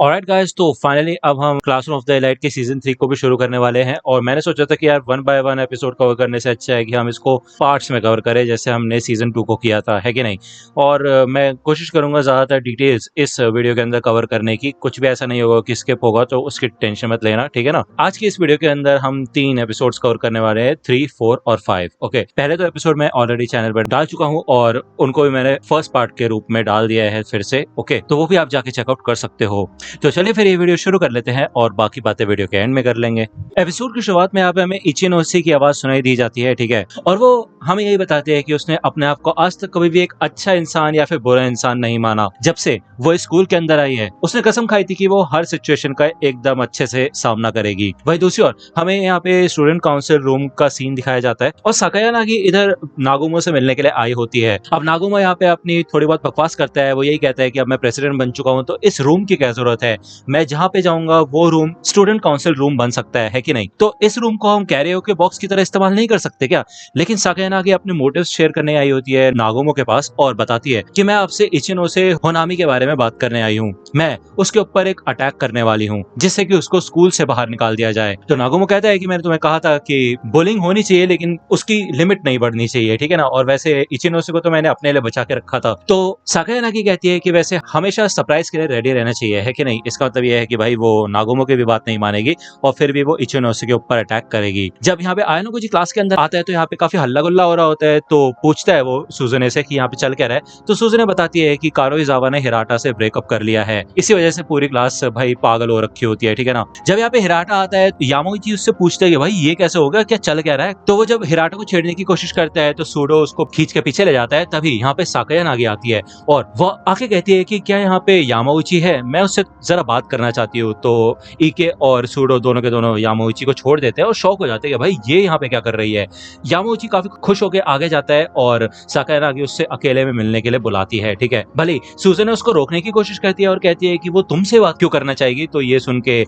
Alright guys, तो finally अब हम क्लासरूम ऑफ द एलाइट के सीजन 3 को भी शुरू करने वाले हैं। और मैंने सोचा था कि यार one by one episode cover करने से अच्छा है कि हम इसको पार्ट्स में कवर करें, जैसे हमने सीजन 2 को किया था, है कि नहीं। और मैं कोशिश करूंगा ज़्यादातर डिटेल्स इस वीडियो के अंदर कवर करने की। कुछ भी ऐसा नहीं होगा कि स्किप होगा, तो उसकी टेंशन मत लेना, ठीक है ना। आज की इस वीडियो के अंदर हम 3 एपिसोड्स कवर करने वाले हैं, 3, 4 और 5। ओके, पहले तो एपिसोड मैं ऑलरेडी चैनल पर डाल चुका हूँ और उनको भी मैंने फर्स्ट पार्ट के रूप में डाल दिया है फिर से। ओके, तो वो भी आप जाके चेकआउट कर सकते हो। तो चलिए फिर ये वीडियो शुरू कर लेते हैं और बाकी बातें वीडियो के एंड में कर लेंगे। एपिसोड की शुरुआत में यहाँ पे हमें इचिनोसे की आवाज सुनाई दी जाती है, ठीक है। और वो हमें यही बताते हैं कि उसने अपने आप को आज तक कभी भी एक अच्छा इंसान या फिर बुरा इंसान नहीं माना। जब से वो स्कूल के अंदर आई है, उसने कसम खाई थी कि वो हर सिचुएशन का एकदम अच्छे से सामना करेगी। वही दूसरी ओर हमें यहाँ पे स्टूडेंट काउंसिल रूम का सीन दिखाया जाता है और साकाया नागी इधर नागुमो से मिलने के लिए आई होती है। अब नागुमो यहाँ पे अपनी थोड़ी बहुत बकवास करता है। वो यही कहता है कि अब मैं प्रेसिडेंट बन चुका हूँ, तो इस रूम की क्या जरूरत है, मैं जहाँ पे जाऊंगा वो रूम स्टूडेंट काउंसिल रूम बन सकता है कि नहीं। तो इस रूम को हम कैरियोके बॉक्स की तरह इस्तेमाल नहीं कर सकते क्या। लेकिन साकाया नागी अपने मोटिव्स शेयर करने आई होती है नागुमो के पास और बताती है कि मैं आपसे इचिनोसे होनामी के बारे में बात करने आई हूँ। मैं उसके ऊपर एक अटैक करने वाली हूँ जिससे कि उसको स्कूल से बाहर निकाल दिया जाए। तो नागुमो कहता है कि मैंने तुम्हें कहा था कि बुलिंग होनी चाहिए लेकिन उसकी लिमिट नहीं बढ़नी चाहिए, ठीक है ना। और वैसे इचिनोसे को तो मैंने अपने लिए बचा के रखा था। तो साकाया नागी कहती है कि वैसे हमेशा सरप्राइज के लिए रेडी रहना चाहिए, है कि नहीं। इसका मतलब यह है कि भाई वो नागुमो की भी बात नहीं मानेगी और फिर भी वो इचिनोसे के ऊपर अटैक करेगी। जब यहाँ पे आयानोगुची क्लास के अंदर आता है तो यहाँ पे काफी हल्ला गुल्ला हो रहा होता है। तो पूछता है वो सुजुने से कि यहाँ पे चल क्या रहा है। तो सुजुने बताती है कि कारोइजावा ने हिराटा से ब्रेकअप कर लिया है, इसी वजह से पूरी क्लास भाई पागल हो रखी होती है, ठीक है ना। जब यहाँ पे हिराटा आता है यामागुची उससे पूछते हैं कि भाई ये कैसे होगा, क्या चल क्या रहा है। तो वो जब हिराटा को छेड़ने की कोशिश करता है तो सूडो उसको खींच के पीछे ले जाता है। तभी यहाँ पे साकाया नागी आती है और वो आके कहती है कि क्या यहाँ पे यामागुची है, मैं उससे जरा बात करना चाहती हूँ। तो इके और सूडो दोनों के दोनों यामागुची को छोड़ देते हैं और शौक हो जाते हैं कि भाई ये यहाँ पे क्या कर रही है। यामागुची काफी खुश होकर आगे जाता है और साकाया नागी उससे अकेले में मिलने के लिए बुलाती है, ठीक है। भले सुजुने उसको रोकने की कोशिश करती है और कहती है कि वो तुमसे बात क्यों करना चाहेगी। तो ये सुन के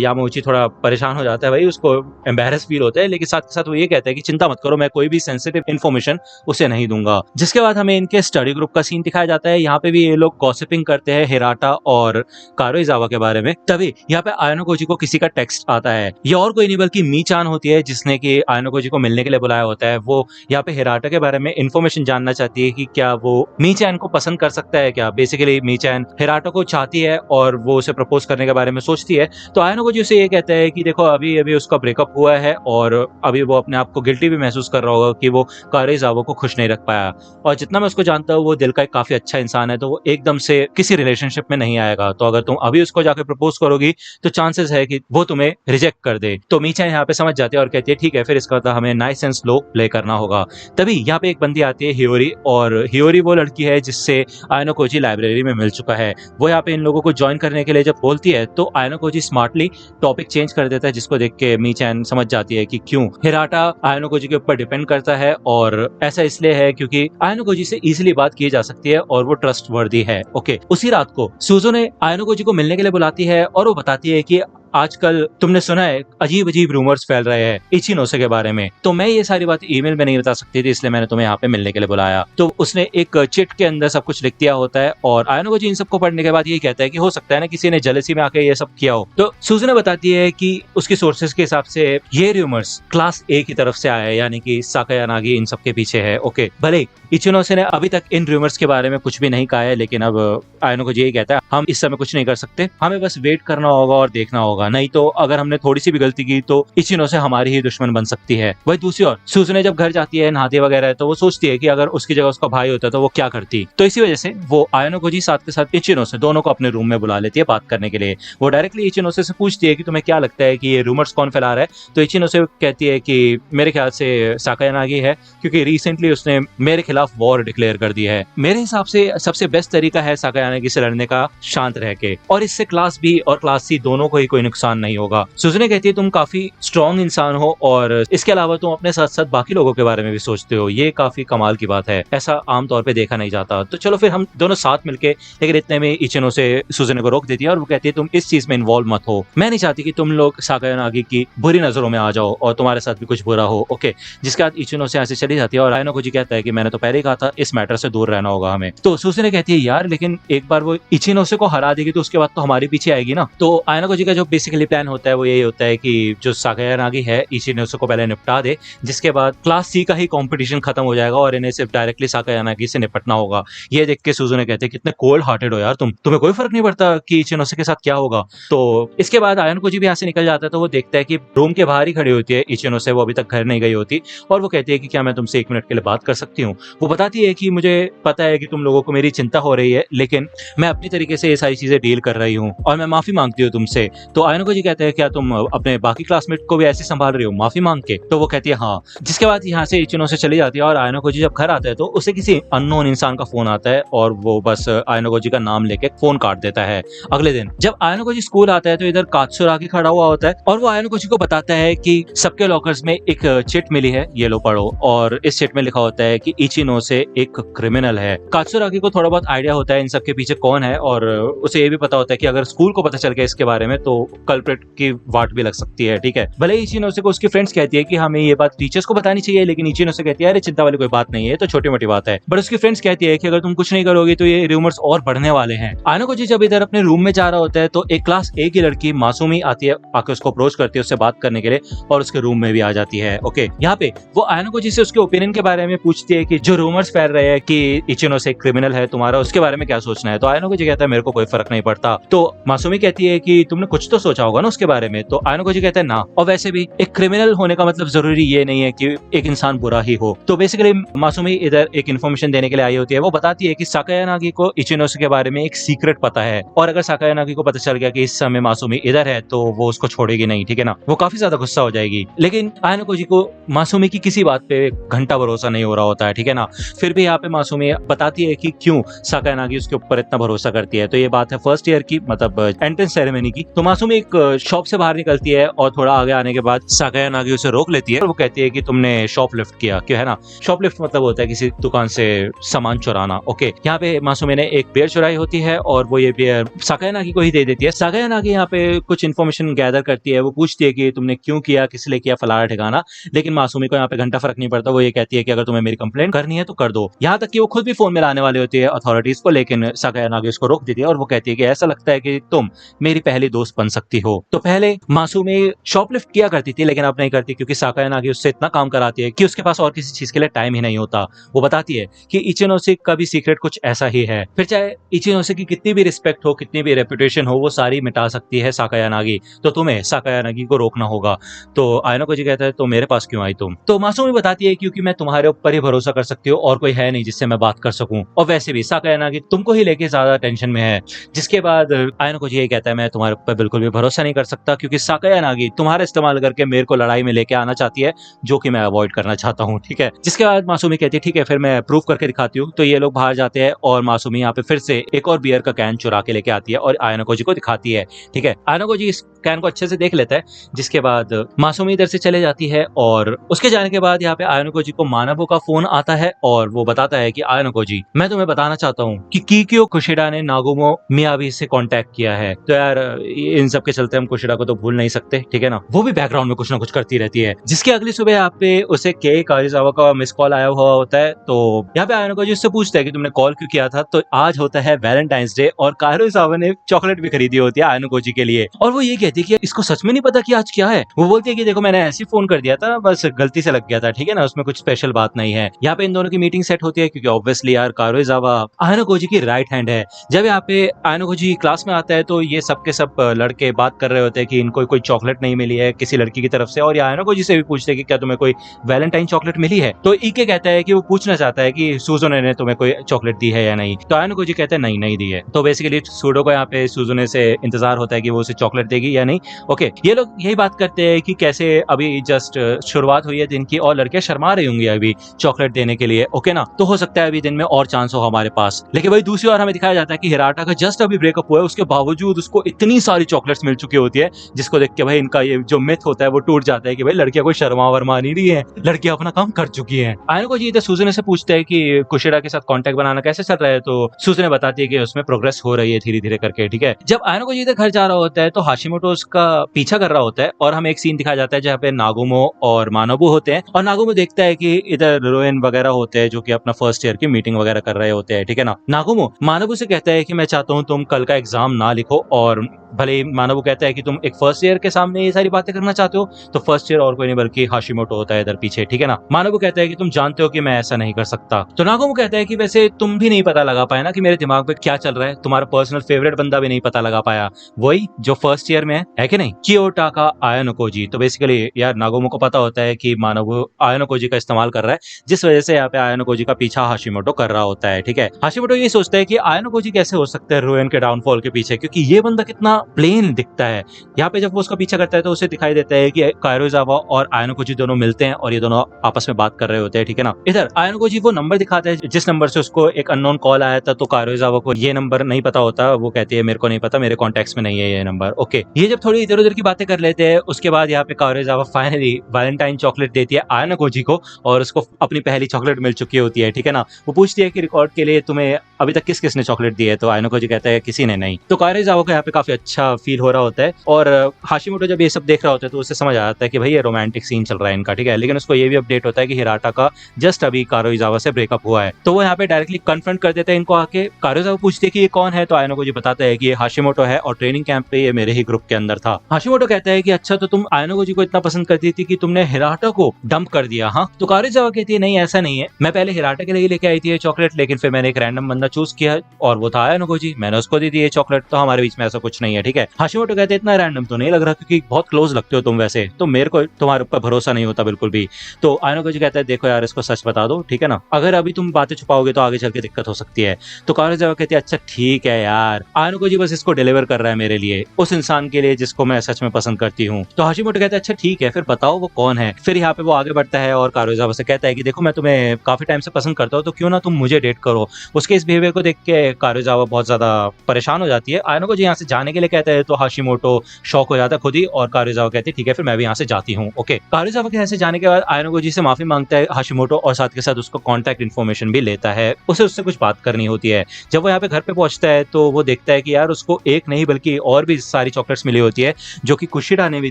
यामागुची थोड़ा परेशान हो जाता है, भाई उसको एम्बैरेस फील होता है। लेकिन साथ के साथ वो ये कहता है कि चिंता मत करो, मैं कोई भी सेंसिटिव इन्फॉर्मेशन उसे नहीं दूंगा। जिसके बाद हमें इनके स्टडी ग्रुप का सीन दिखाया जाता है। यहाँ पे भी ये लोग गॉसिपिंग करते हैं हिराटा और कारोइजावा के बारे में। तभी यहाँ पे आयानोगुची को किसी का टेक्स्ट आता है। ये और कोई नहीं बल्कि मी-चान होती है जिसने कि आयानोगुची को मिलने के लिए बुलाया होता है। वो यहाँ पे हिराटा के बारे में इन्फॉर्मेशन जानना चाहती है कि क्या वो मी-चान को पसंद कर सकता है क्या। बेसिकली मी-चान हिराटा को चाहती है और वो उसे प्रपोज करने के बारे में सोचती है। तो आयानोगुची उसे ये कहता है कि देखो अभी अभी उसका ब्रेकअप हुआ है और अभी वो अपने आप को गिल्टी भी महसूस कर रहा होगा कि वो कारोइजावा को खुश नहीं रख पाया। और जितना मैं उसको जानता हूँ वो दिल का एक काफी अच्छा इंसान है, तो वो एकदम से किसी रिलेशनशिप में नहीं आएगा। तो अगर तुम अभी उसको जाके प्रपोज करोगी तो चांसेस है कि वो तुम्हें रिजेक्ट कर दे। तो मी-चान यहाँ पे समझ जाती है और कहती है ठीक है, फिर इसका मतलब हमें नाइस एंड स्लो प्ले करना होगा। तभी यहाँ पे एक बंदी आती है हियोरी, और हियोरी वो लड़की है जिससे आयानोगुची लाइब्रेरी में मिल चुका है। वो यहाँ पे इन लोगों को ज्वाइन करने के लिए जब बोलती है तो आयानोगुची स्मार्टली टॉपिक चेंज कर देता है, जिसको देख के मी-चान समझ जाती है कि क्यों हिराटा आयानोगुची के ऊपर डिपेंड करता है। और ऐसा इसलिए है क्योंकि आयानोगुची से इजीली बात की जा सकती है और वो ट्रस्टवर्दी है। ओके, उसी रात को सुजुने आयानोगुची को मिलने के लिए बुलाती है और वो बताती है कि आजकल तुमने सुना है अजीब अजीब रूमर्स फैल रहे हैं इचिनोसे के बारे में। तो मैं ये सारी बात ईमेल में नहीं बता सकती थी, इसलिए मैंने तुम्हें यहाँ पे मिलने के लिए बुलाया। तो उसने एक चिट के अंदर सब कुछ लिख दिया होता है और आयानोगुची इन सबको पढ़ने के बाद ये कहता है कि हो सकता है ना किसी ने जेलसी में आके ये सब किया हो। तो सुजुने बताती है कि उसकी सोर्सेज के हिसाब से ये रूमर्स क्लास ए की तरफ से आया है, यानी कि साकाया नागी इन सब के पीछे है। ओके, भले इचिनोसे ने अभी तक इन रूमर्स के बारे में कुछ भी नहीं कहा है, लेकिन अब आयानोगुची यही कहता है हम इस समय कुछ नहीं कर सकते, हमें बस वेट करना होगा और देखना होगा। नहीं तो अगर हमने थोड़ी सी भी गलती की तो इचिनोसे हमारी ही दुश्मन बन सकती है। वही दूसरी ओर सुजुने जब घर जाती है नहाती वगैरह तो वो सोचती है कि अगर उसकी जगह उसका भाई होता तो वो क्या करती। तो इसी वजह से वो आयानोगुची साथ के साथ इचिनोसे दोनों को अपने रूम में बुला लेती है बात करने के लिए। वो डायरेक्टली इचिनोसे से पूछती है कि तुम्हें क्या लगता है कि ये रूमर्स कौन फैला रहा है। तो इचिनोसे कहती है कि मेरे ख्याल से साकाया नागी है, क्योंकि रिसेंटली उसने मेरे खिलाफ वॉर डिक्लेयर कर दी है। मेरे हिसाब से सबसे बेस्ट तरीका है साकाया नागी से लड़ने का शांत रह के, और इससे क्लास बी और क्लास सी दोनों को ही कोई ना नुकसान नहीं होगा। सुजुने कहती है तुम काफी स्ट्रॉन्ग इंसान हो और इसके अलावा तुम अपने साथ साथ बाकी लोगों के बारे में भी सोचते हो, ये काफी कमाल की बात है, ऐसा आमतौर पे देखा नहीं जाता। तो चलो फिर हम दोनों साथ मिलके, लेकिन इतने में इचिनो से सुजुने को रोक देती है और वो कहती है तुम इस चीज में इन्वॉल्व मत हो, मैं नहीं चाहती कि तुम लोग साकायानागी की बुरी नजरों में आ जाओ और तुम्हारे साथ भी कुछ बुरा हो। ओके, जिसके बाद इचिनो से ऐसे चली जाती है और आयनोकोजी कहता है कि मैंने तो पहले ही कहा था इस मैटर से दूर रहना होगा हमें। तो सुजुने कहती है यार लेकिन एक बार वो इचिनोसे को हरा देगी तो उसके बाद तो हमारे पीछे आएगी ना। तो आयनोकोजी का जो बेसिकली प्लान होता है वो यही होता है कि जो साकायानागी है इचिनोसे को पहले निपटा दे, जिसके बाद क्लास सी का ही कंपटीशन खत्म हो जाएगा और इन्हें सिर्फ डायरेक्टली साकायानागी से निपटना होगा। ये देख के सुजुने कहते हैं कितने कोल्ड हार्टेड हो यार तुम्हें कोई फर्क नहीं पड़ता कि इचिनोसे के साथ क्या होगा। तो इसके बाद आयनोकोजी भी यहाँ से निकल जाता है। तो वो देखता है कि रूम के बाहर ही खड़ी होती है इचिनोसे, वो अभी तक घर नहीं गई होती और वो कहती है कि क्या मैं तुमसे 1 मिनट के लिए बात कर सकती हूँ। वो बताती है कि मुझे पता है कि तुम लोगों को मेरी चिंता हो रही है, लेकिन मैं अपनी तरीके से ये सारी चीजें डील कर रही हूँ और मैं माफी मांगती हूँ तुमसे। तो आयनोकोजी कहते हैं क्या तुम अपने बाकी क्लासमेट को भी ऐसे संभाल रही हो माफी मांग के? तो वो कहती है हाँ। जिसके बाद यहाँ से इचिनोसे चली जाती है और आयनोकोजी जब घर आता है तो उसे किसी अननोन इंसान का फोन आता है और वो बस आयनोकोजी का नाम लेके फोन काट देता है। अगले दिन जब आयनोकोजी स्कूल आता है तो इधर कात्सुरागी खड़ा हुआ होता है और वो आयनोकोजी को बताता है कि सबके लॉकर्स में एक चिट मिली है, ये लो पढ़ो, और इस चिट में लिखा होता है कि इचिनोसे एक क्रिमिनल है। कात्सुरागी को थोड़ा बहुत आइडिया होता है इन सब के पीछे कौन है और उसे ये भी पता होता है कि अगर स्कूल को पता चल गया इसके बारे में तो कल्प्रिट की वाट भी लग सकती है। ठीक है, भले ही इचिनोसे को उसकी फ्रेंड्स कहती है कि हमें ये बात टीचर्स को बतानी चाहिए, लेकिन इचिनोसे कहती है अरे चिंता वाली कोई बात नहीं है, तो छोटी मोटी बात है। बट उसकी फ्रेंड्स कहती है कि अगर तुम कुछ नहीं करोगी तो ये रूमर्स और बढ़ने वाले हैं। आयनोकोजी जब इधर अपने रूम में जा रहा होता है तो एक क्लास ए की लड़की मासूमी आती है, आके उसको अप्रोच करती है उससे बात करने के लिए और उसके रूम में भी आ जाती है। ओके, यहाँ पे वो आयनोकोजी से उसके ओपिनियन के बारे में पूछती है कि जो रूमर्स फैल रहे हैं कि इचिनोसे क्रिमिनल है तुम्हारा, उसके बारे में क्या सोचना है। तो आयनोकोजी कहता है मेरे को कोई फर्क नहीं पड़ता। तो मासूमी कहती है कि तुमने कुछ तो सोचा होगा ना उसके बारे में। तो आयनोकोजी कहता है ना, और वैसे भी एक क्रिमिनल होने का मतलब जरूरी ये नहीं है कि एक इंसान बुरा ही हो। तो बेसिकली मासूमी इधर एक इन्फॉर्मेशन देने के लिए आई होती है। वो बताती है कि साकायानागी को इचिनोसे के बारे में एक सीक्रेट पता है और अगर साकायानागी को पता चल गया कि इस समय मासूमी इधर है तो वो उसको छोड़ेगी नहीं, ठीक है ना, वो काफी ज्यादा गुस्सा हो जाएगी। लेकिन आयनोकोजी को मासूमी की किसी बात पे घंटा भरोसा नहीं हो रहा होता है, ठीक है ना। फिर भी यहाँ पे मासूमी बताती है कि क्यों साकायानागी उसके ऊपर इतना भरोसा करती है। तो ये बात है फर्स्ट ईयर की, मतलब एंट्रेंस सेरेमनी की। तो मासूमी एक शॉप से बाहर निकलती है और थोड़ा आगे आने के बाद साकायानागी उसे रोक लेती है और वो कहती है कि तुमने शॉप लिफ्ट किया, क्यों, है ना। शॉप लिफ्ट मतलब होता है किसी दुकान से सामान चुराना। ओके, यहाँ पे मासूमी ने एक बियर चुराई होती है और वो ये बियर साकायानागी को ही दे देती है। साकायानागी यहाँ पे कुछ इन्फॉर्मेशन गैदर करती है, वो पूछती है कि तुमने क्यों किया, किस लिए किया, फलाना ठिकाना। लेकिन मासूमी को यहाँ पे घंटा फर्क नहीं पड़ता। वो ये कहती है कि अगर तुम्हें मेरी कंप्लेंट करनी है तो कर दो। यहाँ तक कि वो खुद भी फोन मिलाने वाली होती है अथॉरिटीज को, लेकिन साकायानागी उसको रोक देती है और वो कहती है कि ऐसा लगता है कि तुम मेरी पहली दोस्त बन सकती हो। तो पहले मासूमी शॉपलिफ्ट किया करती थी लेकिन अब नहीं करती, क्योंकि साकायानागी उससे इतना काम कराती है कि उसके पास और किसी चीज के लिए टाइम ही नहीं होता। वो बताती है कि इचिनोसे का भी सीक्रेट कुछ ऐसा ही है। फिर चाहे इचिनोसे की कितनी भी रिस्पेक्ट हो, कितनी भी रेपुटेशन हो, वो सारी मिटा सकती है साकायानागी। तो तुम्हें साकायानागी को रोकना होगा। तो आयनोकोजी कहता है तो मेरे पास क्यों आई तुम? तो मासूमी बताती है क्योंकि मैं तुम्हारे ऊपर ही भरोसा कर सकती हूँ और कोई है नहीं जिससे मैं बात कर सकूं, और वैसे भी साकायानागी तुमको ही लेके ज्यादा टेंशन में है। जिसके बाद आयनोकोजी ये कहता है मैं तुम्हारे ऊपर बिल्कुल भी भरोसा नहीं कर सकता, क्योंकि साकायानागी तुम्हारा इस्तेमाल करके मेरे को लड़ाई में लेके आना चाहती है, जो कि मैं अवॉइड करना चाहता हूँ, ठीक है। जिसके बाद मासूमी कहती है ठीक है फिर मैं प्रूव करके दिखाती हूँ। तो ये लोग बाहर जाते हैं और मासूमी यहाँ पे फिर से एक और बियर का कैन चुरा के लेके आती है और आयनोकोजी को दिखाती है, ठीक है। आयनोकोजी इस कैन को अच्छे से देख लेता है। जिसके बाद मासूमी इधर से चले जाती है और उसके जाने के बाद यहाँ पे आयनोकोजी को मानवो का फोन आता है और वो बताता है कि आयनोकोजी मैं तुम्हें बताना चाहता हूँ कि कीकियो कुशिडा ने नागुमो मियाबी से कांटेक्ट किया है। तो यार इन सब के चलते हम कुशिडा को तो भूल नहीं सकते, ठीक है ना। वो भी बैकग्राउंड में कुछ ना कुछ करती रहती है। जिसके अगली सुबह यहाँ पे उसे के कारिजावा का मिस कॉल आया हुआ होता है। तो यहाँ पे आयनोकोजी उससे पूछता है कि तुमने कॉल क्यों किया था। तो आज होता है वैलेंटाइंस डे और कारिजावा ने चॉकलेट भी खरीदी होती है आयनोकोजी के लिए, और वो ये कहती है कि इसको सच में नहीं पता कि आज क्या है। वो बोलती है कि देखो मैंने ऐसे फोन कर दिया था, बस गलती से लग गया था, ठीक है ना, उसमें कुछ स्पेशल बात नहीं है। यहाँ पे इन दोनों की मीटिंग सेट होती है क्योंकि ऑब्वियसली यार कारिजावा आयनोकोजी की राइट हैंड है। जब यहाँ पे आयनोकोजी क्लास में आता है तो ये सब के सब लड़के बात कर रहे होते हैं कि इनको कोई चॉकलेट नहीं मिली है किसी लड़की की तरफ से, और आयनोकोजी से भी पूछते हैं कि क्या तुम्हें कोई वैलेंटाइन चॉकलेट मिली है। तो ईके कहता है कि वो पूछना चाहता है कि सुजुने ने तुम्हें कोई चॉकलेट दी है या नहीं। तो आयनोकोजी कहता है नहीं नहीं दी है। तो बेसिकली सूडो को यहाँ पे सुजुने से इंतजार होता है कि वो उसे चॉकलेट देगी या नहीं। ओके, ये लोग यही बात करते हैं कि कैसे अभी जस्ट शुरुआत हुई है दिन की और लड़कियां शर्मा रही होंगी अभी चॉकलेट देने के लिए, ओके ना। तो हो सकता है अभी दिन में और चांस हो हमारे पास। लेकिन वही दूसरी ओर हमें दिखाया जाता है कि हिराटा का जस्ट अभी ब्रेकअप हुआ है, उसके बावजूद उसको इतनी सारी चॉकलेट्स मिल चुकी होती है, जिसको देख के भाई इनका ये जो मिथ होता है वो टूट जाता है कि भाई लड़कियां कोई शर्मा वर्मा नहीं रही है, लड़कियां अपना काम कर चुकी हैं। आयनको जी सुजुने से पूछते हैं कि कुशिरा के साथ कांटेक्ट बनाना कैसे चल रहा है, तो सुजुने बताती है कि उसमें प्रोग्रेस हो रही है धीरे धीरे करके, ठीक है। जब आयनको जी घर जा रहा होता है तो हाशिमोटो उसका पीछा कर रहा होता है और हमें एक सीन दिखाया जाता है जहाँ पे नागुमो और मानोबू होते हैं, और नागुमो देखता है कि इधर रोएन वगैरह होते हैं जो कि अपना फर्स्ट ईयर की मीटिंग वगैरह कर रहे होते हैं, ठीक है ना। नागुमो मानोबू से कहता है कि मैं चाहता हूँ तुम कल का एग्जाम ना लिखो, और भले ही मानोबू कहता है कि तुम एक फर्स्ट ईयर के सामने ये सारी बातें करना चाहते हो, तो फर्स्ट ईयर और कोई नहीं बल्कि हाशिमोटो होता है इधर पीछे, ठीक है ना। मानोबू कहता है कि तुम जानते हो कि मैं ऐसा नहीं कर सकता, तो नागुमो कहता है कि वैसे तुम भी नहीं पता लगा पाया ना कि मेरे दिमाग में क्या चल रहा है, तुम्हारा पर्सनल फेवरेट बंदा भी नहीं पता लगा पाया, वही जो फर्स्ट ईयर में है कि नहीं, कियोटाका आयानोकोजी। तो बेसिकली यार नागुमो को पता होता है कि मानोबू आयानोकोजी का इस्तेमाल कर रहा है, जिस वजह से यहाँ पे आयानोकोजी का पीछा हाशिमोटो कर रहा होता है, ठीक है। हाशिमोटो ये सोचता है कि आयानोकोजी कैसे हो सकता है रोएन के डाउनफॉल के पीछे, क्योंकि ये बंदा कितना प्लेन दिखता है। यहाँ पे जब वो उसका पीछा करता है तो उसे दिखाई देता है कि कायरोजावा और आयानोकोजी दोनों मिलते हैं और ये दोनों आपस में बात कर रहे होते हैं, ठीक है ना। इधर आयानोकोजी वो नंबर दिखाता है जिस नंबर से उसको एक अननोन कॉल आया था, तो कायरोजावा को ये नंबर नहीं पता होता, वो कहती है मेरे को नहीं पता, मेरे कॉन्टेक्ट्स में नहीं है ये नंबर, ओके। ये जब थोड़ी इधर उधर की बातें कर लेते हैं उसके बाद यहाँ पे कायरोजावा फाइनली वैलेंटाइन चॉकलेट देती है आयानोकोजी को, और उसको अपनी पहली चॉकलेट मिल चुकी होती है, ठीक है ना। वो पूछती है कि रिकॉर्ड के लिए तुम्हें अभी तक किस किसने चॉकलेट दी है, तो आयानोकोजी कहता है किसी ने नहीं। तो कायरोजावा को यहाँ पे काफी अच्छा फील हो रहा होता है, और हाशिमोटो जब ये सब देख रहा होता है तो उसे समझ आ जाता है कि भाई ये रोमांटिक सीन चल रहा है इनका, ठीक है। लेकिन उसको ये भी अपडेट होता है कि हिराटा का जस्ट अभी कायरोजावा से ब्रेकअप हुआ है, तो वो यहाँ पे डायरेक्टली कन्फ्रंट कर देते हैं इनको आके। कायरोजावा पूछती है कि ये कौन है, तो आयानोकोजी बताता है कि ये हाशिमोटो है और ट्रेनिंग कैंप पे ये मेरे ही ग्रुप के अंदर था। हाशिमोटो कहता है कि अच्छा तो तुम आयानोकोजी को इतना पसंद करती थी कि तुमने हिराटा को डंप कर दिया, हाँ। तो कायरोजावा कहती है नहीं ऐसा नहीं है, मैं पहले हिराटा के लिए लेके आई थी ये चॉकलेट, लेकिन फिर मैंने एक रैंडम बंदा चूज किया और वो था आयानोकोजी, मैंने उसको दी थी ये चॉकलेट, तो हमारे बीच में ऐसा कुछ नहीं है, ठीक है। हाशिमोटो कहते हैं इतना रैंडम तो नहीं लग रहा क्योंकि बहुत क्लोज लगते हो तुम वैसे, तो मेरे को तुम्हारे ऊपर भरोसा नहीं होता बिल्कुल भी। तो आयानोकोजी कहता है देखो यार इसको सच बता दो, ठीक है ना, अगर अभी तुम बातें छुपाओगे तो आगे चल के दिक्कत हो सकती है। तो कायरोजावा कहती है अच्छा ठीक है यार, आयानोकोजी बस इसको डिलीवर कर रहा है मेरे लिए, उस इंसान के लिए जिसको मैं सच में पसंद करती हूँ। तो हाशिमोटो कहता है अच्छा ठीक है फिर बताओ वो कौन है। फिर यहाँ पे वो आगे बढ़ता है और कायरोजावा से कहता है कि देखो मैं तुम्हें काफी टाइम से पसंद करता हूँ, तो क्यों ना तुम मुझे डेट करो। उसके इस बिहेवियर को देख के कायरोजावा बहुत ज्यादा परेशान हो जाती है। आयानोकोजी यहाँ से जाने के लिए कहता है तो हाशिमोटो शॉक हो जाता है खुद ही, और कायरोजावा कहती है ठीक है फिर मैं भी यहाँ से जाती हूँ, ओके। कायरोजावा के यहाँ से जाने के बाद आयानोकोजी से माफी मांगता है हाशिमोटो, और साथ के साथ उसको कॉन्टैक्ट इन्फॉर्मेशन भी लेता है, उसे उससे कुछ बात करनी होती है। जब वो यहाँ पे घर पे पहुंचता है तो वो देखता है कि यार उसको एक नहीं बल्कि और भी सारी चॉकलेट्स मिली होती है, जो कि कुशिरा ने भी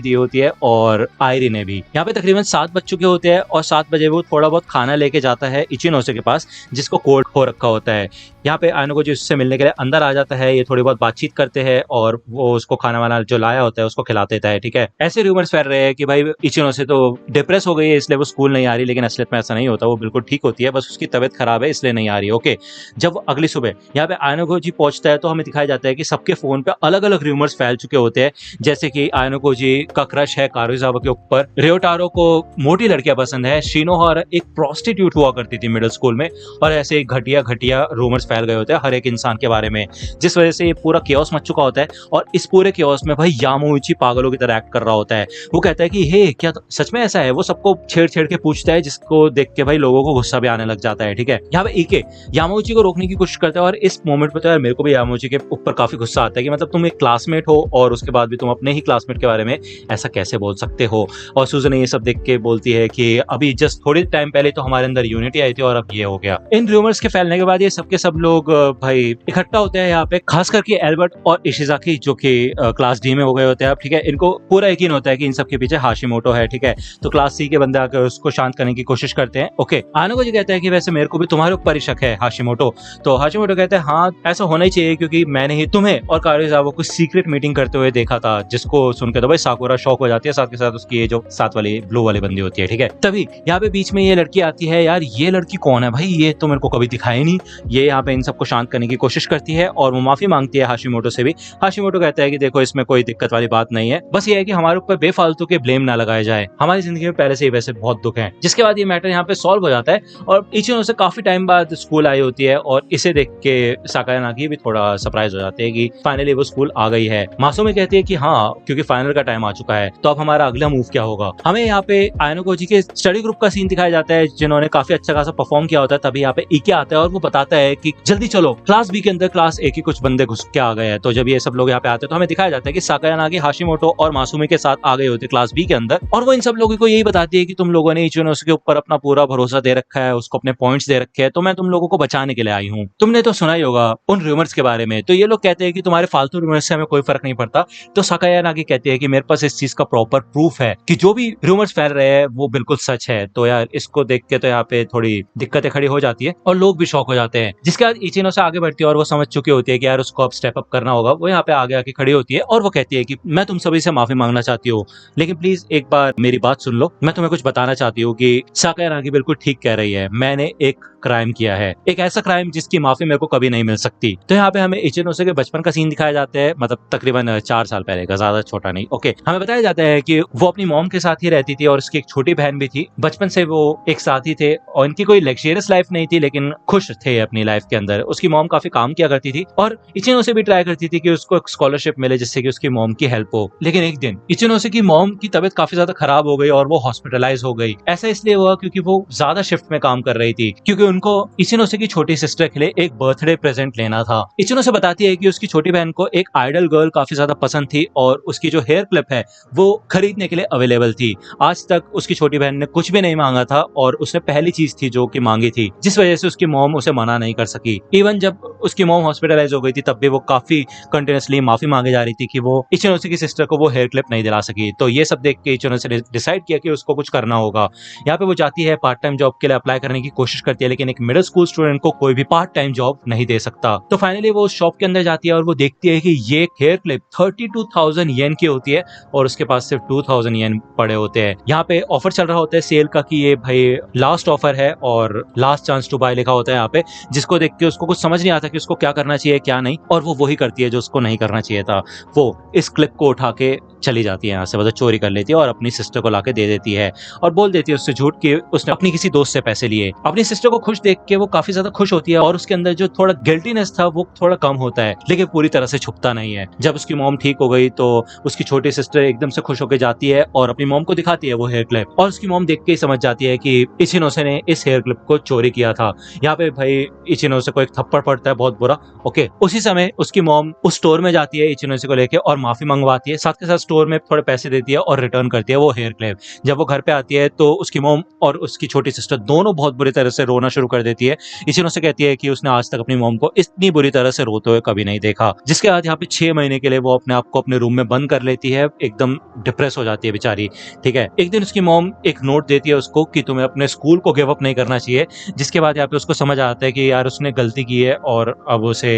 दी होती है और आयरी ने भी। यहाँ पे तकरीबन 7 बज चुके होते हैं और 7 बजे वो थोड़ा बहुत खाना लेके जाता है इचिनोसे के पास, जिसको कोल्ड हो रखा होता है। यहाँ पे आयानोकोजी उससे मिलने के लिए अंदर आ जाता है, ये थोड़ी बहुत बातचीत करते हैं और वो उसको खाना वाना जो लाया होता है उसको खिला देता है, ठीक है। ऐसे रूमर्स फैल रहे हैं कि भाई इचिनोसे तो डिप्रेस हो गई है इसलिए वो स्कूल नहीं आ रही, लेकिन असलियत में ऐसा नहीं होता, वो बिल्कुल ठीक होती है, बस उसकी तबीयत खराब है इसलिए नहीं आ रही, ओके। जब अगली सुबह यहाँ पे आयानोकोजी पहुंचता है तो हमें दिखाया जाता है कि सबके फोन पे अलग अलग रूमर्स फैल चुके होते हैं, जैसे कि आयानोकोजी का क्रश है कायरोजावा के ऊपर, रियोटारो को मोटी लड़कियां पसंद है, शिनोहारा एक प्रोस्टिट्यूट हुआ करती थी मिडिल स्कूल में, और ऐसे घटिया घटिया रूमर्स फैल गए होते हैं हर एक इंसान के बारे में, जिस वजह से ये पूरा केओस मच चुका होता है। और इस पूरे केओस में भाई यामाउची पागलों की तरह एक्ट कर रहा होता है। वो कहता है कि हे क्या सच में ऐसा है, वो सबको छेड़ छेड़ के पूछता है, जिसको देख के भाई लोगों को गुस्सा भी आने लग जाता है, ठीक है। यहाँ पे इके यामाउची को रोकने की कोशिश करता है, और इस मोमेंट पे तो यार मेरे को भी यामाउची के ऊपर काफी गुस्सा आता है कि मतलब तुम एक क्लासमेट हो और उसके बाद भी तुम अपने ही क्लासमेट के बारे में ऐसा कैसे बोल सकते हो। और सुजन ये सब देख के बोलती है कि अभी जस्ट थोड़ी टाइम पहले तो हमारे अंदर यूनिटी आई थी और अब ये हो गया। इन रूमर्स के फैलने के बाद ये सबके सब लोग भाई इकट्ठा होते हैं यहाँ पे, खास करके एल्बर्ट और इशिजाकी जो कि क्लास डी में हो गए होते हैं अब, ठीक है। इनको पूरा यकीन होता है कि इन सब के पीछे हाशिमोटो है, ठीक है। तो क्लास सी के बंदे आकर उसको शांत करने की कोशिश करते हैं, ओके। आयानोकोजी कहता है कि वैसे मेरे को भी तुम्हारे ऊपर ही शक है हाशिमोटो। तो हाशिमोटो कहता है हाँ ऐसा होना ही चाहिए क्योंकि मैंने ही तुम्हें और कायरोजावा को सीक्रेट मीटिंग करते हुए देखा था, जिसको सुनकर तो भाई साकुरा शॉक हो जाती है, साथ के साथ उसकी ये जो साथ वाली ब्लू वाली बंदी होती है, ठीक है। तभी यहाँ पे बीच में ये लड़की आती है, यार ये लड़की कौन है भाई, ये तो मेरे को कभी दिखाई नहीं। ये यहाँ पे इन सबको शांत करने की कोशिश करती है और वो माफी मांगती है हाशिमोटो से भी। हाशिमोटो कहता है कि देखो इसमें कोई दिक्कत वाली बात नहीं है, बस ये है कि हमारे ऊपर बेफालतू के ब्लेम ना लगाए जाए, हमारी जिंदगी में पहले से ही वैसे बहुत दुख है। जिसके बाद ये मैटर यहाँ पे सॉल्व हो जाता है और इचिनो से काफी टाइम बाद स्कूल आई होती है, और इसे देख के साकायानागी भी थोड़ा सरप्राइज हो जाते हैं कि फाइनली वो स्कूल आ गई है। मासूमी कहती है कि हाँ क्योंकि फाइनल का टाइम आ चुका है, तो अब हमारा अगला मूव क्या होगा। हमें यहाँ पे आयानोकोजी के स्टडी ग्रुप का सीन दिखाया जाता है जिन्होंने काफी अच्छा खासा परफॉर्म किया होता है। तभी यहाँ पे इके आता है और वो बताता है कि जल्दी चलो, क्लास बी के अंदर क्लास ए के कुछ बंदे घुस के आ गए हैं। तो जब ये सब लोग यहाँ पे आते हैं तो हमें दिखाया जाता है कि साकायानागी हाशिमोटो और मासूमी के साथ आ गए होते क्लास बी के अंदर, और वो इन सब लोगों को यही बताती है कि तुम लोगों ने इचिनोसे के ऊपर अपना पूरा भरोसा दे रखा है, उसको अपने पॉइंट्स दे रखे हैं, तो मैं तुम लोगों को बचाने के लिए आई हूँ। तुमने तो सुना ही होगा उन रूमर्स के बारे में। तो ये लोग कहते हैं कि तुम्हारे फालतू रूमर्स से हमें कोई फर्क नहीं पड़ता। तो साकायानागी कहती है कि मेरे पास इस चीज का प्रॉपर प्रूफ है कि जो भी रूमर्स फैल रहे हैं वो बिल्कुल सच है। तो यार इसको देख के तो यहाँ पे थोड़ी दिक्कतें खड़ी हो जाती है और लोग भी शॉक हो जाते हैं। जिसके बाद इचिनोसे आगे बढ़ती है और वो समझ चुकी होती है कि यार उसको अब स्टेप अप करना होगा। वो यहाँ पे आगे आके खड़ी होती है और वो कहती है कि मैं तुम सभी से माफी मांगना चाहती हूँ, लेकिन प्लीज एक बार मेरी बात सुन लो। मैं तुम्हें कुछ बताना चाहती हूँ कि साकायानागी बिल्कुल ठीक कह रही है। मैंने एक क्राइम किया है, एक ऐसा क्राइम जिसकी माफी मेरे को कभी नहीं मिल सकती। तो यहाँ पे हमें इचिनोसे के बचपन का सीन दिखाया जाता है, मतलब तकरीबन 4 साल पहले का, ज्यादा छोटा नहीं। ओके, हमें बताया जाता है कि वो अपनी मॉम के साथ ही रहती थी और उसकी एक छोटी बहन भी थी। बचपन से वो एक साथ ही थे और इनकी कोई लग्जरियस लाइफ नहीं थी, लेकिन खुश थे अपनी लाइफ के अंदर। उसकी मॉम काफी काम किया करती थी और इचिनोसे भी ट्राई करती थी कि उसको एक स्कॉलरशिप मिले जिससे कि उसकी मॉम की हेल्प हो। लेकिन एक दिन इचिनोसे की मॉम की तबीयत काफी ज्यादा खराब हो गई और वो हॉस्पिटलाइज हो गई। ऐसा इसलिए हुआ क्योंकि वो ज्यादा शिफ्ट में काम कर रही थी, क्योंकि उनको इचिनोसे की छोटी सिस्टर के लिए एक बर्थडे प्रेजेंट लेना था। इचिनोसे बताती है कि उसकी छोटी बहन को एक आइडल गर्ल काफी ज्यादा पसंद थी और उसकी जो हेयर क्लिप है वो खरीदने के लिए अवेलेबल थी। आज तक उसकी छोटी बहन ने कुछ भी नहीं मांगा था और उसने पहली चीज थी जो कि मांगी थी, जिस वजह से उसकी मॉम उसे मना नहीं कर सकी। इवन जब उसकी मॉम हॉस्पिटलाइज हो गई थी तब भी वो काफी कंटिन्यूअसली माफी मांगे जा रही थी कि वो इचिनोसे की सिस्टर को वो हेयर क्लिप नहीं दिला सकी। तो ये सब देख के इचिनोसे ने डिसाइड किया कि उसको कुछ करना होगा। यहाँ पे वो जाती है, पार्ट टाइम जॉब के लिए अप्लाई करने की कोशिश करती है, लेकिन एक मिडिल स्कूल स्टूडेंट को कोई भी पार्ट टाइम जॉब नहीं दे सकता। तो फाइनली वो शॉप के अंदर जाती है और वो देखती है कि ये हेयर क्लिप 32,000 येन की होती है और उसके पास सिर्फ 2,000 येन पड़े होते हैं। यहाँ पे ऑफर चल रहा होता है सेल का कि ये भाई लास्ट ऑफर है और लास्ट चांस टू बाय लिखा होता है यहाँ पे, जिसको देख के उसको कुछ समझ नहीं आता कि उसको क्या करना चाहिए क्या नहीं, और वो वही करती है जो उसको नहीं करना चाहिए था। वो इस क्लिप को उठा के चली जाती है यहाँ से, मतलब चोरी कर लेती है और अपनी सिस्टर को लाके दे देती है और बोल देती है उससे झूठ कि उसने अपनी किसी दोस्त से पैसे लिए। अपनी सिस्टर को खुश देख के वो काफी ज्यादा खुश होती है और उसके अंदर जो थोड़ा गिल्टीनेस था वो थोड़ा कम होता है, लेकिन पूरी तरह से छुपता नहीं है। जब उसकी मॉम ठीक हो गई तो उसकी छोटी सिस्टर एकदम से खुश होकर जाती है और अपनी मॉम को दिखाती है वो हेयर क्लिप, और उसकी मॉम देख के ही समझ जाती है कि इचिनोसे ने इस हेयर क्लिप को चोरी किया था। यहाँ पे भाई इचिनोसे को एक थप्पड़ पड़ता है बहुत बुरा। ओके, उसी समय उसकी मॉम उस स्टोर में जाती है इचिनोसे को लेके और माफी मंगवाती है, साथ के साथ स्टोर में थोड़े पैसे देती है और रिटर्न करती है वो हेयर क्लिप। जब वो घर पे आती है तो उसकी मॉम और उसकी छोटी सिस्टर दोनों बहुत बुरी तरह से रोना शुरू कर देती है। इचिनोसे कहती है कि उसने आज तक अपनी मॉम को इतनी बुरी तरह से रोते हुए कभी नहीं देखा। जिसके बाद यहाँ पे 6 महीने के लिए वो अपने आप को अपने रूम में बंद कर लेती है, एकदम डिप्रेस हो जाती है बेचारी। ठीक है, एक दिन उसकी मॉम एक नोट देती है उसको कि तुम्हें अपने स्कूल को गिव अप नहीं करना चाहिए, जिसके बाद यहाँ पे उसको समझ आता है कि यार उसने गलती की है और अब उसे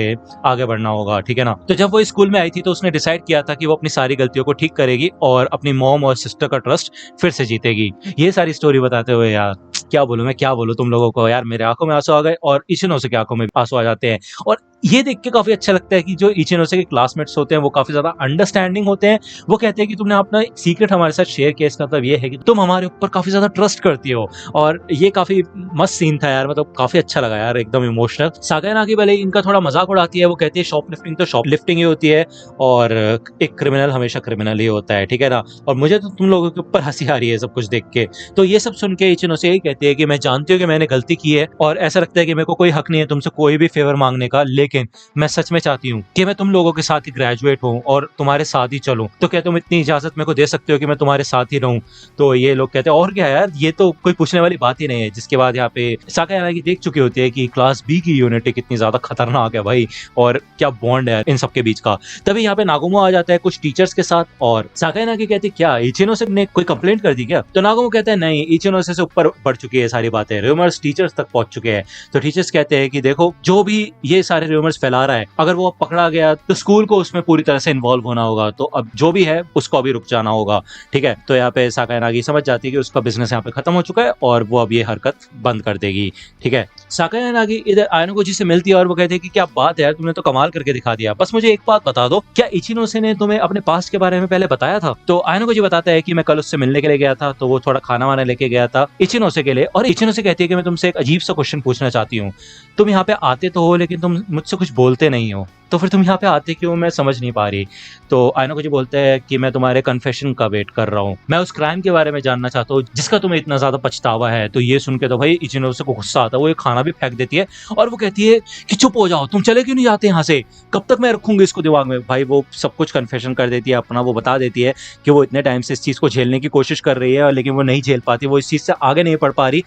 आगे बढ़ना होगा। ठीक है ना। तो जब वो स्कूल में आई थी तो उसने डिसाइड किया था कि वो अपनी सारी गलतियों को ठीक करेगी और अपनी मॉम और सिस्टर का ट्रस्ट फिर से जीतेगी। ये सारी स्टोरी बताते हुए यार क्या बोलूं मैं, क्या बोलूं तुम लोगों को यार, मेरे आंखों में आंसू आ गए और इचिनोसे की आंखों में आंसू आ जाते हैं। और ये देख के काफी अच्छा लगता है कि जो इचिनोसे के क्लासमेट्स होते हैं वो काफी ज्यादा अंडरस्टैंडिंग होते हैं। वो कहते हैं कि तुमने अपना सीक्रेट हमारे साथ शेयर किया, इसका मतलब ये है कि तुम हमारे ऊपर काफी ज्यादा ट्रस्ट करती हो। और ये काफी मस्त सीन था यार, मतलब काफी अच्छा लगा यार, एकदम इमोशनल। साकायानागी भले इनका थोड़ा मजाक उड़ाती है, वो कहती है शॉपलिफ्टिंग तो शॉपलिफ्टिंग ही होती है और एक क्रिमिनल हमेशा क्रिमिनल ही होता है। ठीक है ना। और मुझे तो तुम लोगों के ऊपर हंसी आ रही है सब कुछ देख के। तो ये सब सुन के इचिनोसे यही कहती है कि मैं जानती हूँ कि मैंने गलती की है और ऐसा लगता है कि मेरे को कोई हक नहीं है तुमसे कोई भी फेवर मांगने का, लेकिन मैं सच में चाहती हूँ कि मैं तुम लोगों के साथ ही ग्रेजुएट हूँ और तुम्हारे साथ ही चलूं। तो क्या तुम इतनी इजाजत मेरे को दे सकते हो कि मैं तुम्हारे साथ ही रहूं? तो ये लोग कहते हैं और क्या यार, ये तो कोई पूछने वाली बात ही नहीं है। जिसके बाद यहाँ पे साकायानागी देख चुकी होती है कि क्लास बी की यूनिटी कितनी ज्यादा खतरनाक है भाई, और क्या बॉन्ड है इन सबके बीच का। तभी यहाँ पे नागुमो आ जाता है कुछ टीचर्स के साथ और साकायानागी कहती है क्या इचिनोसे ने कोई कंप्लेंट कर दी क्या? तो नागुमो कहता है नहीं, इचिनोसे से ऊपर बढ़ चुकी है सारी बातें, रूमर्स टीचर्स तक पहुंच चुके हैं। तो टीचर्स कहते हैं कि देखो जो भी ये सारे रूमर्स फैला रहा है, अगर वो पकड़ा गया तो स्कूल को उसमें पूरी तरह से इन्वॉल्व होना होगा, तो अब जो भी है उसको अभी रुक जाना होगा। ठीक है। तो यहाँ पे साकायानागी समझ जाती है कि उसका बिजनेस यहाँ पे खत्म हो चुका है और वो अब ये हरकत बंद कर देगी। ठीक है। साकायानागी इधर आयनोगुची से मिलती है और वो कहती है कि क्या बात है यार, तुमने तो कमाल करके दिखा दिया, बस मुझे एक बात बता दो, क्या इचिनोसे ने तुम्हें अपने पास्ट के बारे में पहले बताया था? तो आयनोगुची बताता है कि मैं कल उससे मिलने के लिए गया था, तो वो थोड़ा खाना वाना लेके गया था इचिनोसे के लिए, और इचिनोसे कहती है कि मैं तुमसे एक अजीब सा क्वेश्चन पूछना चाहती हूँ। तुम यहाँ पे आते तो हो लेकिन तुम मुझसे कुछ बोलते नहीं हो, तो फिर तुम यहाँ पे आते क्यों, मैं समझ नहीं पा रही। तो आयनोकोजी बोलते हैं कि मैं तुम्हारे कन्फेशन का वेट कर रहा हूँ, मैं उस क्राइम के बारे में जानना चाहता हूँ जिसका तुम्हें इतना ज्यादा पछतावा है। तो ये सुन के तो भाई इचिनोसे को गुस्सा आता है, वो एक खाना भी फेंक देती है और वो कहती है कि चुप हो जाओ, तुम चले क्यों नहीं जाते यहाँ से, कब तक मैं रखूंगी इसको दिमाग में। भाई वो सब कुछ कन्फेशन कर देती है अपना, वो बता देती है कि वो इतने टाइम से इस चीज को झेलने की कोशिश कर रही है लेकिन वो नहीं झेल पाती, वो इस चीज से आगे नहीं बढ़ पा रही।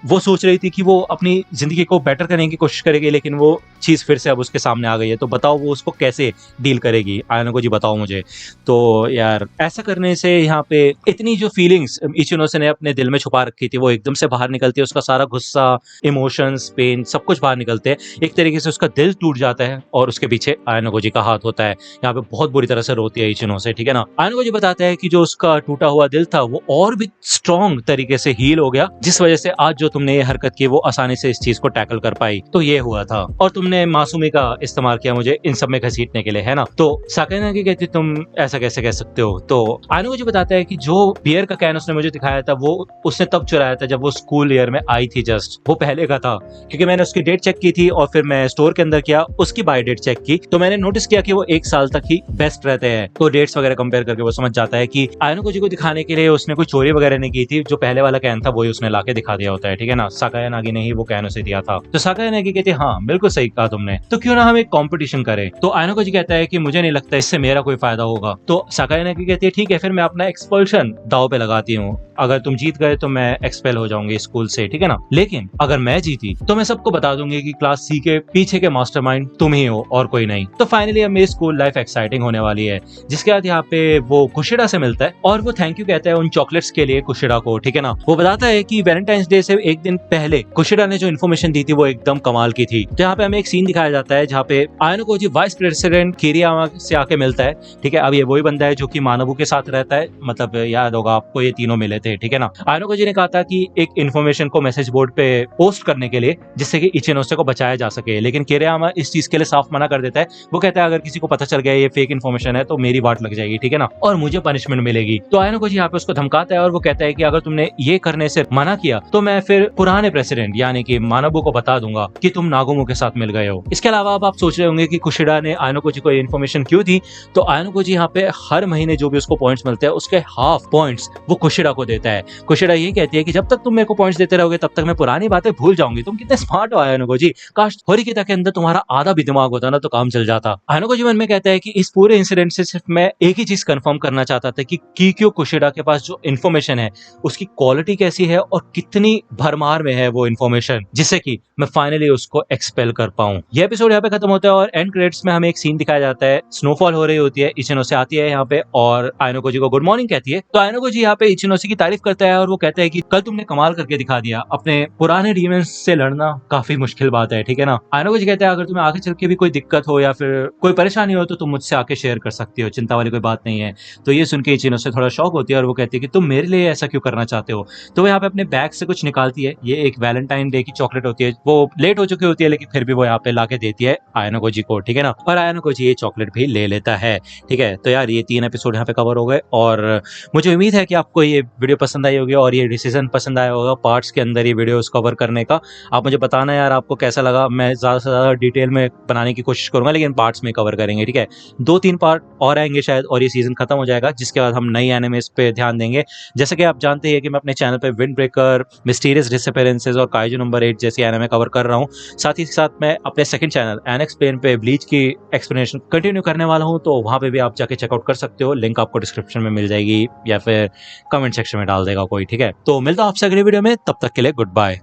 वो सोच रही थी कि वो अपनी जिंदगी को बेटर करने की कोशिश करेगी लेकिन वो चीज फिर से अब उसके सामने आ गई है। तो बताओ वो उसको कैसे डील करेगी, आयनोकोजी बताओ मुझे। तो यार ऐसा करने से यहाँ पे इतनी जो फीलिंग्स इचिनोसे ने अपने दिल में छुपा रखी थी वो एकदम से बाहर निकलती है, उसका सारा गुस्सा, इमोशंस, पेन सब कुछ बाहर निकलते हैं। एक तरीके से उसका दिल टूट जाता है और उसके पीछे आयनोकोजी का हाथ होता है। यहाँ पे बहुत बुरी तरह से रोती है इचिनोसे, ठीक है ना। आयनोकोजी बताता है कि जो उसका टूटा हुआ दिल था वो और भी स्ट्रॉन्ग तरीके से हील हो गया, जिस वजह से आज जो तुमने ये हरकत की वो आसानी से इस चीज को टैकल कर पाई। तो ये हुआ था और तुमने मासूमी का इस्तेमाल किया मुझे इन सब में घसीटने के लिए, है ना। तो साकायानागी कहती तुम ऐसा कैसे कह सकते हो। तो आयनोकोजी बताता है कि जो बियर का कैन उसने मुझे दिखाया था वो उसने तब चुराया था जब वो स्कूल ईयर में आई थी, जस्ट वो पहले का था, क्योंकि मैंने उसकी डेट चेक की थी और फिर मैं स्टोर के अंदर किया, उसकी बाय डेट चेक की तो मैंने नोटिस किया कि वो 1 साल तक ही बेस्ट रहते हैं। तो डेट्स वगैरह कंपेयर करके वो समझ जाता है कि आयनोकोजी को दिखाने के लिए उसने कोई चोरी वगैरह नहीं की थी, जो पहले वाला कैन था वही उसने लाके दिखा दिया होता है, ठीक है ना। साकायानागी ने ही वो कैन उसे दिया था। तो साकायानागी कहती है हाँ बिल्कुल सही कहा तुमने, तो क्यों ना हम एक कॉम्पिटिशन करें। तो आयनोकोजी कहता है कि मुझे नहीं लगता इससे मेरा कोई फायदा होगा। तो साकायानागी कहती है ठीक है फिर मैं अपना एक्सपल्शन दांव पे लगाती हूँ, अगर तुम जीत गए तो मैं एक्सपेल हो जाऊंगी स्कूल से, ठीक है ना। लेकिन अगर मैं जीती तो मैं सबको बता दूंगी कि क्लास सी के पीछे के मास्टरमाइंड तुम ही हो और कोई नहीं। तो फाइनली अब मेरी स्कूल लाइफ एक्साइटिंग होने वाली है। जिसके बाद यहाँ पे वो कुशिडा से मिलता है और वो थैंक यू कहता है उन चॉकलेट्स के लिए कुशिडा को, ठीक है ना। वो बताता है कि वैलेंटाइंस डे से एक दिन पहले कुशिडा ने जो इन्फॉर्मेशन दी थी वो एकदम कमाल की थी। तो यहाँ पे हमें एक सीन दिखाया जाता है जहाँ पे आयनोकोजी वाइस प्रेसिडेंट किरियामा से आके मिलता है, ठीक है। अब ये वही बंदा है जो कि मानवू के साथ रहता है, मतलब याद होगा आपको ये तीनों मिले थे, ठीक है ना। आयनोकोजी ने कहा था कि एक इन्फॉर्मेशन को मैसेज बोर्ड पे पोस्ट करने के लिए जिससे कि इचिनोसे को बचाया जा सके, लेकिन किरियामा इस चीज के लिए साफ मना कर देता है। वो कहता है अगर किसी को पता चल गया ये फेक इन्फॉर्मेशन है तो मेरी वाट लग जाएगी, ठीक है ना, और मुझे पनिशमेंट मिलेगी। तो आयनोकोजी यहाँ पे उसको धमकाता है और वो कहता है कि अगर तुमने ये करने से मना किया तो मैं फिर पुराने प्रेसिडेंट यानी कि मानवू को बता दूंगा कि तुम नागुमो के साथ मिल गए हो। इसके अलावा अब आप सोच रहे होंगे कि कुशिडा ने आयनोकोजी को इन्फॉर्मेशन क्यों दी। तो आयनोकोजी यहाँ पे हर महीने जो भी उसको पॉइंट्स मिलते हैं उसके हाफ पॉइंट्स वो कुशिडा को देता है। कुशिडा ये कहती है कि जब तक तुम मेरे को पॉइंट्स देते रहोगे तब तक मैं पुरानी बातें भूल जाऊंगी। तुम कितने स्मार्ट हो आयनोकोजी, काश होरिकिता के अंदर तुम्हारा आधा भी दिमाग होता ना तो काम चल जाता। आयनोकोजी मन में कहता है कि इस पूरे इंसिडेंट से सिर्फ मैं एक ही चीज कंफर्म करना चाहता था कि कीक्यो कुशिडा के पास जो इन्फॉर्मेशन है उसकी क्वालिटी कैसी है और कितनी भरमार में है वो इन्फॉर्मेशन, जिससे कि मैं फाइनली उसको एक्सपेल कर पाऊं। ये एपिसोड यहाँ पे खत्म होता है और एंड क्रेडिट्स में हमें एक सीन दिखाया जाता है, स्नोफॉल हो रही होती है, इचिनोसे आती है यहाँ पे और आयनोकोजी को गुड मॉर्निंग कहती है। तो आयनोकोजी यहाँ पे इचिनोसे की तारीफ करता है और वो कहता है कि कल तुमने कमाल करके दिखा दिया, अपने पुराने डीमंस से लड़ना काफी मुश्किल बात है, ठीक है ना। आयनोकोजी कहता है अगर तुम्हें आगे चल के भी कोई दिक्कत हो या फिर कोई परेशानी हो तो तुम मुझसे आके शेयर कर सकती हो, चिंता वाली कोई बात नहीं है। तो ये सुन के इचिनोसे थोड़ा शॉक होती है और वो कहती है कि तुम मेरे लिए ऐसा क्यों करना चाहते हो। तो वो यहाँ पे अपने बैग से कुछ निकालती है, ये एक वैलेंटाइन डे की चॉकलेट होती है, वो लेट हो चुकी होती है लेकिन फिर भी वो यहाँ पे लाके देती है आयनोकोजी को, ठीक है ना। और आयनोकोजी ये चॉकलेट भी ले लेता है, ठीक है। तो यार ये 3 एपिसोड यहाँ पे कवर हो गए और मुझे उम्मीद है कि आपको ये वीडियो पसंद आई होगी और ये डिसीजन पसंद आया होगा पार्ट्स के अंदर ये वीडियोस कवर करने का। आप मुझे बताना यार आपको कैसा लगा। मैं ज्यादा से ज्यादा डिटेल में बनाने की कोशिश करूंगा लेकिन पार्ट्स में कवर करेंगे, ठीक है। 2-3 पार्ट और आएंगे शायद और ये सीजन खत्म हो जाएगा, जिसके बाद हम नई एनिमेस पे ध्यान देंगे। जैसे कि आप जानते हैं कि मैं अपने चैनल पे विंड ब्रेकर, मिस्टीरियस डिसअपीयरेंसेस और काइजू नंबर 8 जैसी एनिमे कवर कर रहा हूँ। साथ ही साथ मैं अपने सेकंड चैनल एनएक्सप्लेन पे ब्लीच की एक्सप्लेनेशन कंटिन्यू करने वाला हूँ, तो वहां पे भी आप जाके चेकआउट कर सकते हो। लिंक आपको डिस्क्रिप्शन में मिल जाएगी या फिर कमेंट सेक्शन में डाल देगा कोई, ठीक है। तो मिलता हूँ आपसे अगली वीडियो में, तब तक के लिए गुड बाय।